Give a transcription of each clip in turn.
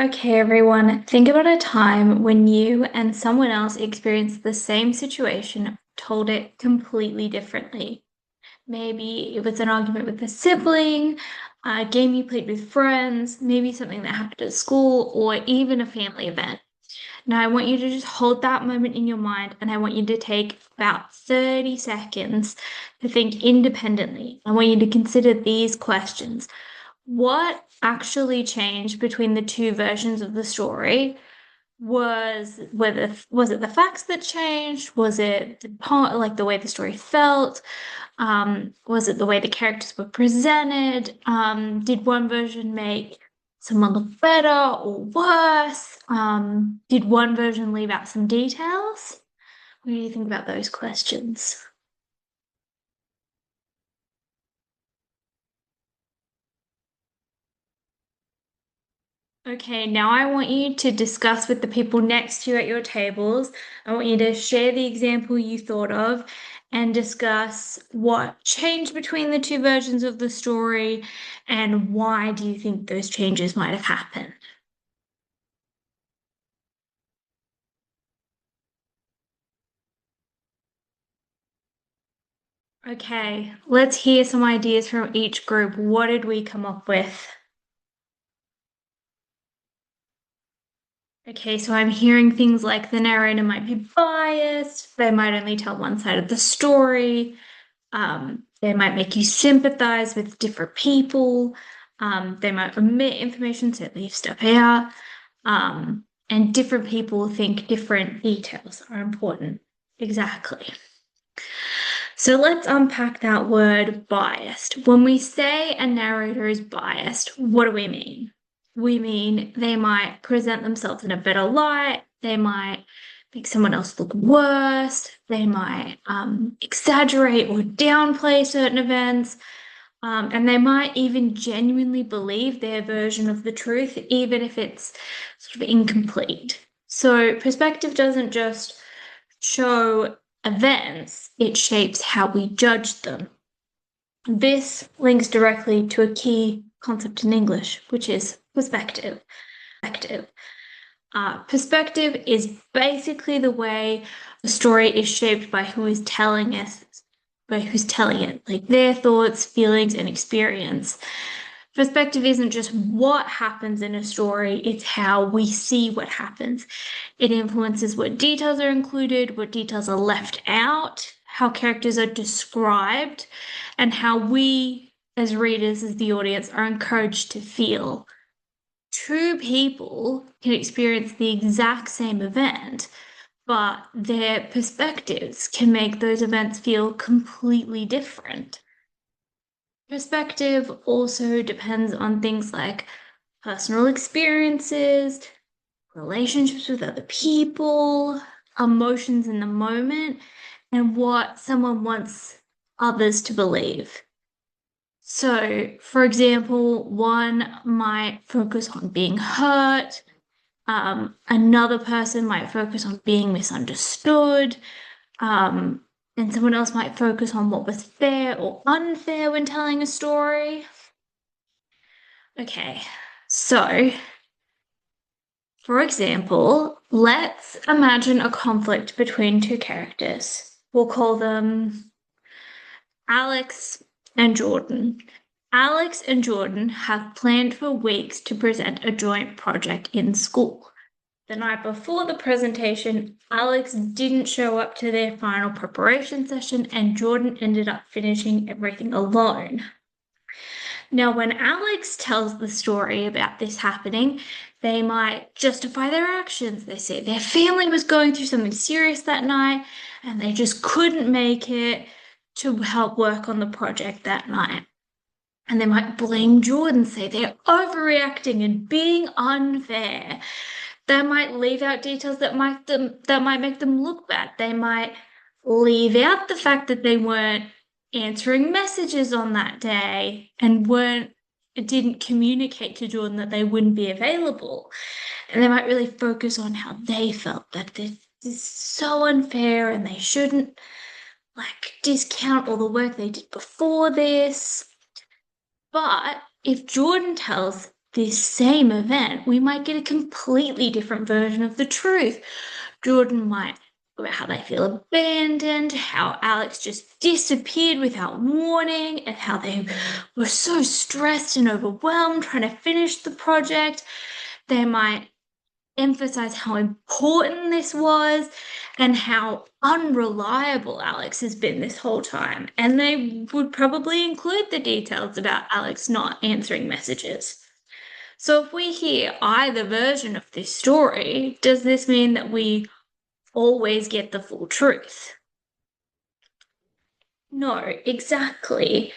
Okay, everyone, think about a time when you and someone else experienced the same situation, told it completely differently. Maybe it was an argument with a sibling, a game you played with friends, maybe something that happened at school, or even a family event. Now, I want you to just hold that moment in your mind, and I want you to take about 30 seconds to think independently. I want you to consider these questions. What actually changed between the two versions of the story? Was it the facts that changed? Was it the part, like the way the story felt? Was it the way the characters were presented? Did one version make someone look better or worse? Did one version leave out some details? What do you think about those questions? Okay, now I want you to discuss with the people next to you at your tables. I want you to share the example you thought of and discuss what changed between the two versions of the story and why do you think those changes might have happened. Okay, let's hear some ideas from each group. What did we come up with? Okay, so I'm hearing things like the narrator might be biased, they might only tell one side of the story. They might make you sympathize with different people. They might omit information, so leave stuff out. And different people think different details are important. Exactly. So let's unpack that word biased. When we say a narrator is biased, what do we mean? We mean they might present themselves in a better light, they might make someone else look worse, they might exaggerate or downplay certain events, and they might even genuinely believe their version of the truth, even if it's sort of incomplete. So perspective doesn't just show events, it shapes how we judge them. This links directly to a key concept in English, which is perspective. Perspective is basically the way the story is shaped by who is telling us, by who's telling it, like their thoughts, feelings, and experience. Perspective isn't just what happens in a story, it's how we see what happens. It influences what details are included, what details are left out, how characters are described, and how we, as readers, as the audience, are encouraged to feel. Two people can experience the exact same event, but their perspectives can make those events feel completely different. Perspective also depends on things like personal experiences, relationships with other people, emotions in the moment, and what someone wants others to believe. So, for example, one might focus on being hurt, another person might focus on being misunderstood, um, and someone else might focus on what was fair or unfair when telling a story. Okay, so for example, let's imagine a conflict between two characters. We'll call them Alex and Jordan. Alex and Jordan have planned for weeks to present a joint project in school. The night before the presentation, Alex didn't show up to their final preparation session, and Jordan ended up finishing everything alone. Now, when Alex tells the story about this happening, they might justify their actions. They say their family was going through something serious that night and they just couldn't make it to help work on the project that night. And they might blame Jordan, say they're overreacting and being unfair. They might leave out details that might make them look bad. They might leave out the fact that they weren't answering messages on that day and weren't didn't communicate to Jordan that they wouldn't be available. And they might really focus on how they felt that this is so unfair and they shouldn't like discount all the work they did before this. But if Jordan tells this same event, we might get a completely different version of the truth. Jordan might talk about how they feel abandoned, how Alex just disappeared without warning, and how they were so stressed and overwhelmed trying to finish the project. They might emphasize how important this was and how unreliable Alex has been this whole time. And they would probably include the details about Alex not answering messages. So if we hear either version of this story, does this mean that we always get the full truth? No, exactly.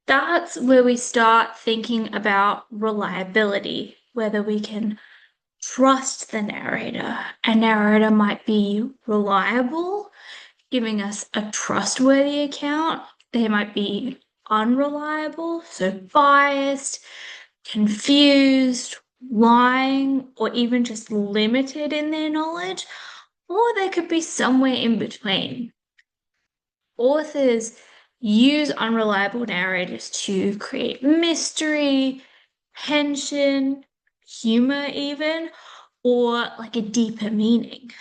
That's where we start thinking about reliability, whether we can trust the narrator. A narrator might be reliable, giving us a trustworthy account. They might be unreliable, so biased, confused, lying, or even just limited in their knowledge, or they could be somewhere in between. Authors use unreliable narrators to create mystery, tension, humor, even, or like a deeper meaning.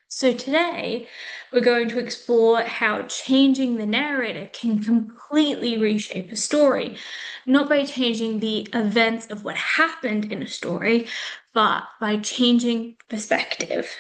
So today, we're going to explore how changing the narrator can completely reshape a story, not by changing the events of what happened in a story, but by changing perspective.